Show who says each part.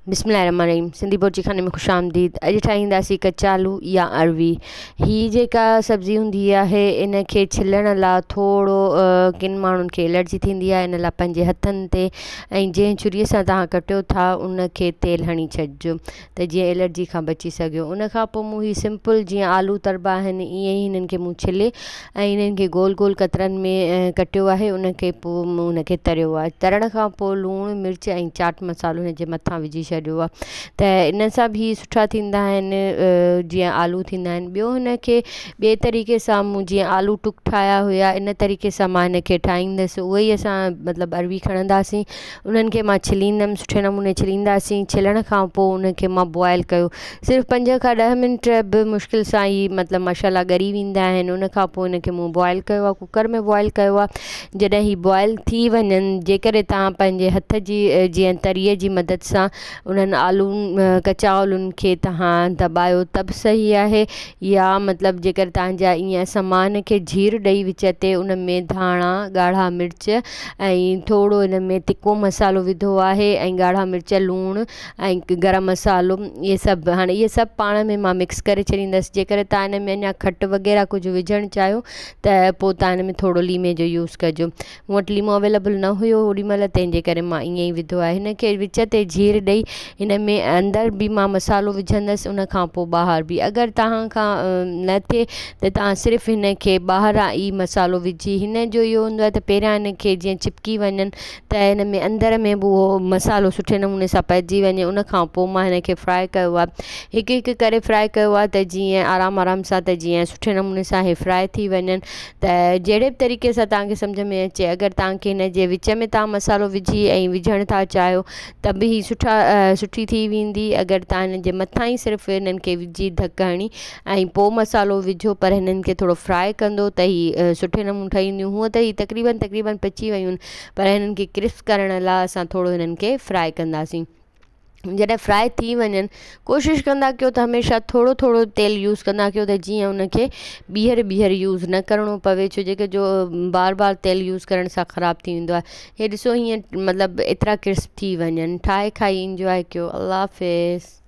Speaker 1: बिस्मिल्लाहिर्रहमानिर्रहीम। सिंधी बोची खाने में खुश आमदीद। अॼु ठाहींदासीं कचालू या अरवी। ही जेका सब्ज़ी हूंदी आहे इन खे छिलण लाइ थोरो किन माण्हुनि खे एलर्जी थींदी आहे, इन लाइ पंहिंजे हथनि ते ऐं जंहिं छुरीअ सां तव्हां कटियो था उन खे तेल हणी छॾिजो त जीअं एलर्जी खां बची सघियो। उन खां पोइ मूं ही सिंपल जीअं आलू तरबा आहिनि ईअं ई हिननि खे मूं छिले ऐं इन्हनि खे गोल गोल कतरनि में कटियो आहे। उन खे पोइ मूं उन खे तरियो आहे। तरण खां पोइ लूणु मिर्च ऐं चाट मसालो हिन जे मथां विझी छॾियो आहे त इन सां बि सुठा थींदा आहिनि जीअं आलू थींदा आहिनि। ॿियो हिन खे ॿिए तरीक़े सां मूं जीअं आलू टुक ठाहिया हुया इन तरीक़े सां मां हिन खे ठाहींदसि। उहो ई असां मतिलबु अरवी खणंदासीं, उन्हनि खे मां छिलींदमि, सुठे नमूने छिलींदासीं। छिलण खां पोइ उन खे मां बॉयल कयो सिर्फ़ु 5 खां 10 मिंट बि मुश्किल सां ई मतिलबु मसाला ॻरी वेंदा आहिनि। उन खां पोइ इनखे मूं बॉयल कयो आहे, कुकर में बॉयल कयो आहे। जॾहिं ही बॉयल थी वञनि, जेकॾहिं तव्हां पंहिंजे हथ जी जीअं तरीअ जी मदद सां उन्हनि आलूनि कचा आलूनि खे तव्हां दॿायो त बि सही आहे, या मतिलबु जेकर तव्हांजा ईअं समान खे जीर ॾेई विच ते उन में धाणा, ॻाढ़ा मिर्च ऐं थोरो हिन में तिखो मसालो विधो आहे ऐं ॻाढ़ा मिर्च, लूणु ऐं गरम मसालो, इहे सभु हाणे इहे सभु पाण में मां मिक्स करे छॾींदसि। जेकर तव्हां हिन में अञा खटि वग़ैरह कुझु विझणु चाहियो त पोइ तव्हां हिन में थोरो लीमे जो यूज़ कजो। मूं वटि लीमो अवेलेबल न हुयो ओॾी महिल, तंहिंजे करे मां ईअं ई विधो आहे। हिन खे विच ते जीर ॾेई हिन में अंदरि बि मां मसालो विझंदसि, उन खां पोइ ॿाहिरि बि। अगरि तव्हां खां न थिए त तव्हां सिर्फ़ु हिन खे ॿाहिरां ई मसालो विझी, हिन जो इहो हूंदो आहे त पहिरियां हिन खे जीअं चिपकी वञनि त हिन में अंदरि में बि उहो मसालो सुठे नमूने सां पइजी वञे। उन खां पोइ मां हिन खे फ्राए कयो आहे, हिकु हिकु करे फ्राए कयो आहे त जीअं आराम सां त जीअं सुठे नमूने सां इहे फ्राए थी वञनि। त जहिड़े बि तरीक़े सां तव्हांखे सम्झ में अचे, अगरि तव्हांखे हिन जे विच में तव्हां मसालो विझी ऐं विझणु था चाहियो त बि ही सुठी थी वेंदी। अगरि तव्हां हिन जे मथां ई सिर्फ़ु हिननि खे विझी ढक हणी ऐं पोइ मसालो विझो, पर हिननि खे थोरो फ्राए कंदो त ही सुठे नमूने ठहींदियूं। हूअं त ही तक़रीबन पची वियूं आहिनि, पर हिननि खे क्रिस्प करण लाइ असां थोरो हिननि खे फ्राए कंदासीं। जॾहिं फ्राए थी वञनि, कोशिशि कंदा कयो त हमेशह थोरो थोरो तेल यूज़ कंदा कयो त जीअं उनखे ॿीहर यूज़ न करिणो पवे, छो जेके जो बार बार तेल यूज़ करण सां ख़राबु थी वेंदो आहे। हे ॾिसो हीअं मतिलबु एतिरा क्रिस्प थी वञनि। ठाहे खाई इंजॉय कयो। अल्लाह हाफ़िज़।